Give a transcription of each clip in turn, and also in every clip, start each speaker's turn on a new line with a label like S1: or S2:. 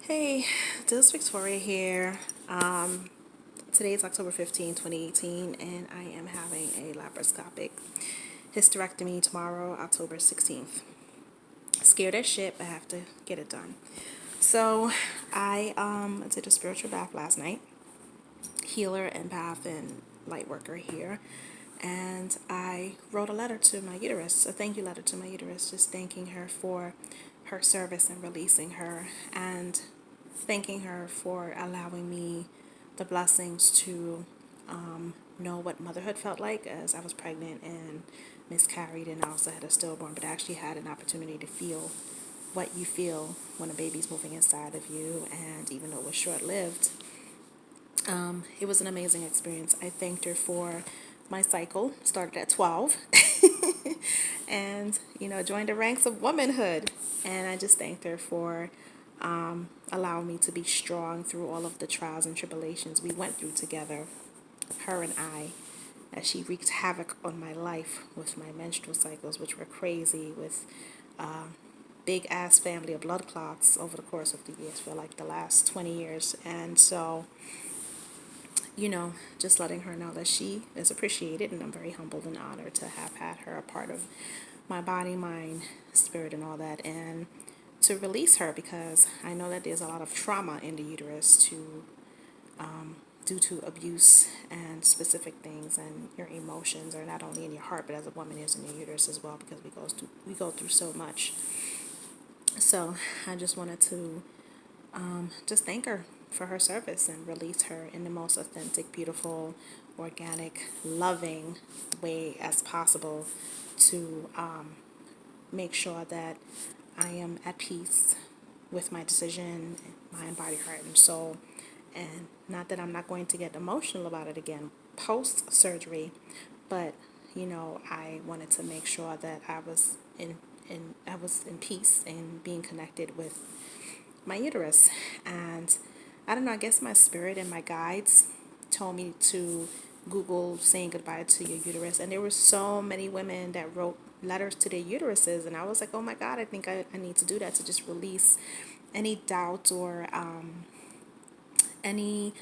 S1: Hey, this is Victoria here. Today is October 15th, 2018, and I am having a laparoscopic hysterectomy tomorrow, October 16th. Scared as shit, but I have to get it done. So, I did a spiritual bath last night. Healer, empath, and light worker here. And I wrote a letter to my uterus, a thank you letter to my uterus, just thanking her for her service and releasing her, and thanking her for allowing me the blessings to know what motherhood felt like, as I was pregnant and miscarried, and I also had a stillborn, but I actually had an opportunity to feel what you feel when a baby's moving inside of you. And even though it was short lived, it was an amazing experience. I thanked her for my cycle, started at 12, and, joined the ranks of womanhood. And I just thanked her for allowing me to be strong through all of the trials and tribulations we went through together, her and I, as she wreaked havoc on my life with my menstrual cycles, which were crazy, with big ass family of blood clots over the course of the years for like the last 20 years. And so, just letting her know that she is appreciated, and I'm very humbled and honored to have had her a part of my body, mind, spirit, and all that, and to release her, because I know that there's a lot of trauma in the uterus due to abuse and specific things, and your emotions are not only in your heart, but as a woman is in your uterus as well, because we go through so much. So I just wanted to just thank her for her service and release her in the most authentic, beautiful, organic, loving way as possible, to make sure that I am at peace with my decision, mind, body, heart, and soul. And not that I'm not going to get emotional about it again post surgery, but I wanted to make sure that I was in peace and being connected with my uterus. And I don't know, I guess my spirit and my guides told me to Google saying goodbye to your uterus. And there were so many women that wrote letters to their uteruses. And I was like, oh my God, I think I need to do that, to just release any doubt or any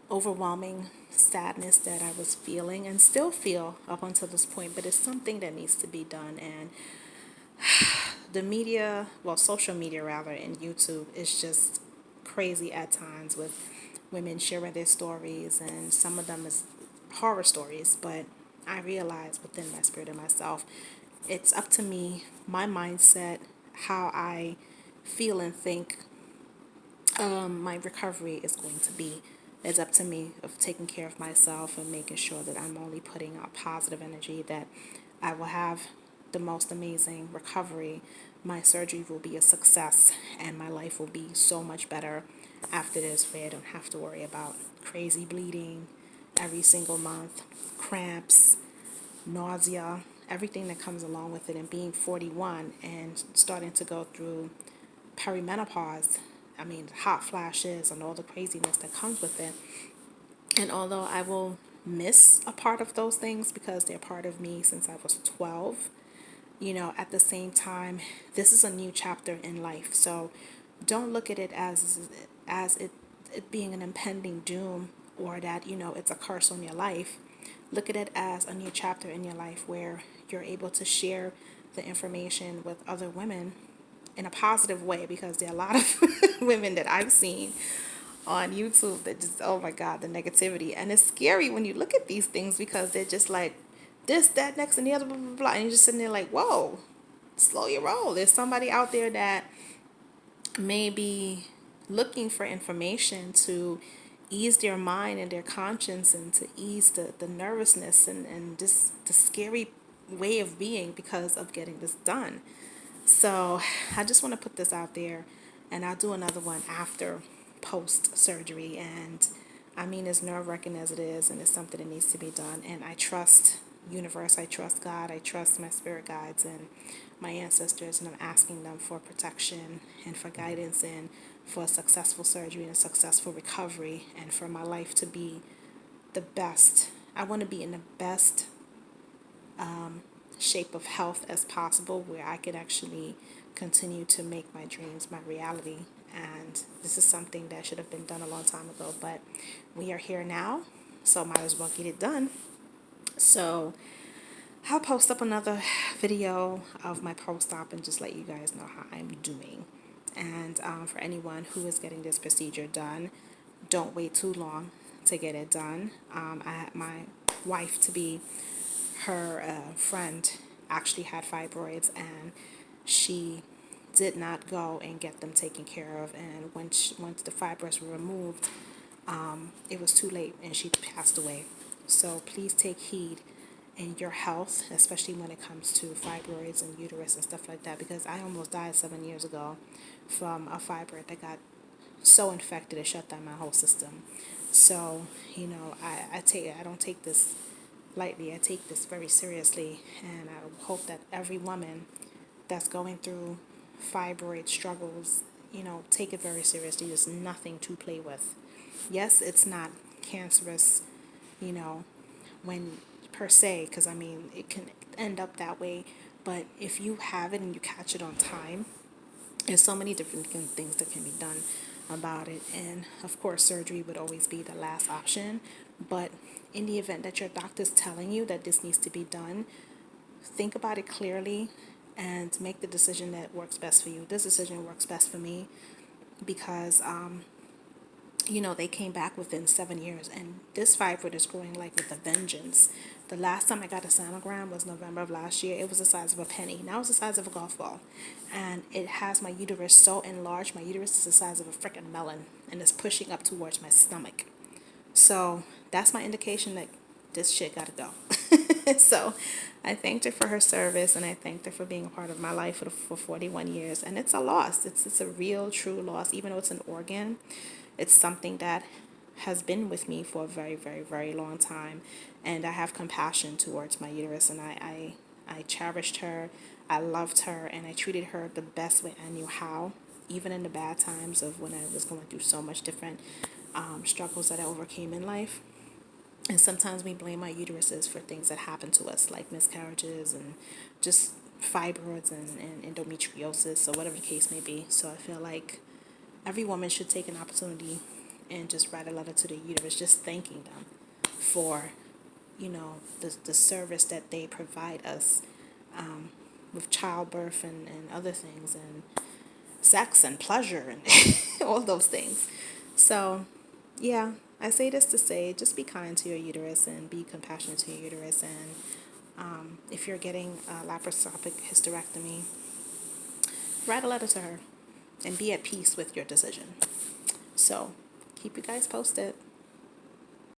S1: overwhelming sadness that I was feeling and still feel up until this point. But it's something that needs to be done. And the media, well, social media rather, and YouTube is just crazy at times, with women sharing their stories, and some of them is horror stories. But I realize within my spirit and myself, it's up to me, my mindset, how I feel and think my recovery is going to be. It's up to me of taking care of myself and making sure that I'm only putting out positive energy, that I will have the most amazing recovery. My surgery will be a success, and my life will be so much better after this, where I don't have to worry about crazy bleeding every single month, cramps, nausea, everything that comes along with it. And being 41 and starting to go through perimenopause, I mean, hot flashes and all the craziness that comes with it. And although I will miss a part of those things because they're part of me since I was 12, at the same time, this is a new chapter in life. So don't look at it as it being an impending doom, or that, it's a curse on your life. Look at it as a new chapter in your life, where you're able to share the information with other women in a positive way, because there are a lot of women that I've seen on YouTube that just, oh my God, the negativity. And it's scary when you look at these things, because they're just like this, that, next, and the other, blah, blah, blah. And you're just sitting there like, whoa, slow your roll. There's somebody out there that may be looking for information to ease their mind and their conscience, and to ease the nervousness, and just the scary way of being because of getting this done. So I just want to put this out there, and I'll do another one after post surgery. And I mean, as nerve wracking as it is, and it's something that needs to be done. And I trust universe, I trust God, I trust my spirit guides and my ancestors, and I'm asking them for protection and for guidance, and for a successful surgery and a successful recovery, and for my life to be the best. I want to be in the best shape of health as possible, where I could actually continue to make my dreams my reality, And this is something that should have been done a long time ago, but we are here now, so might as well get it done. So I'll post up another video of my post-op and just let you guys know how I'm doing. And for anyone who is getting this procedure done, don't wait too long to get it done. I had my wife to be, her friend actually had fibroids, and she did not go and get them taken care of. And once the fibroids were removed, it was too late and she passed away. So please take heed in your health, especially when it comes to fibroids and uterus and stuff like that, because I almost died 7 years ago from a fibroid that got so infected it shut down my whole system. So, I don't take this lightly. I take this very seriously, and I hope that every woman that's going through fibroid struggles, take it very seriously. There's nothing to play with. Yes, it's not cancerous, you know, when per se, because I mean, it can end up that way. But if you have it and you catch it on time, there's so many different things that can be done about it. And of course, surgery would always be the last option. But in the event that your doctor's telling you that this needs to be done, think about it clearly and make the decision that works best for you. This decision works best for me because they came back within 7 years, and this fibroid is growing like with a vengeance. The last time I got a sonogram was November of last year. It was the size of a penny. Now it's the size of a golf ball. And it has my uterus so enlarged. My uterus is the size of a freaking melon, and it's pushing up towards my stomach. So that's my indication that this shit gotta go. So I thanked her for her service, and I thanked her for being a part of my life for 41 years. And it's a loss. It's a real, true loss. Even though it's an organ, it's something that has been with me for a very, very, very long time. And I have compassion towards my uterus, and I cherished her. I loved her, and I treated her the best way I knew how, even in the bad times of when I was going through so much different struggles that I overcame in life. And sometimes we blame our uteruses for things that happen to us, like miscarriages and just fibroids and endometriosis, or whatever the case may be. So I feel like every woman should take an opportunity and just write a letter to the uterus, just thanking them for, the service that they provide us with childbirth and other things, and sex and pleasure and all those things. So, yeah, I say this to say, just be kind to your uterus and be compassionate to your uterus. And if you're getting a laparoscopic hysterectomy, write a letter to her and be at peace with your decision. So, keep you guys posted.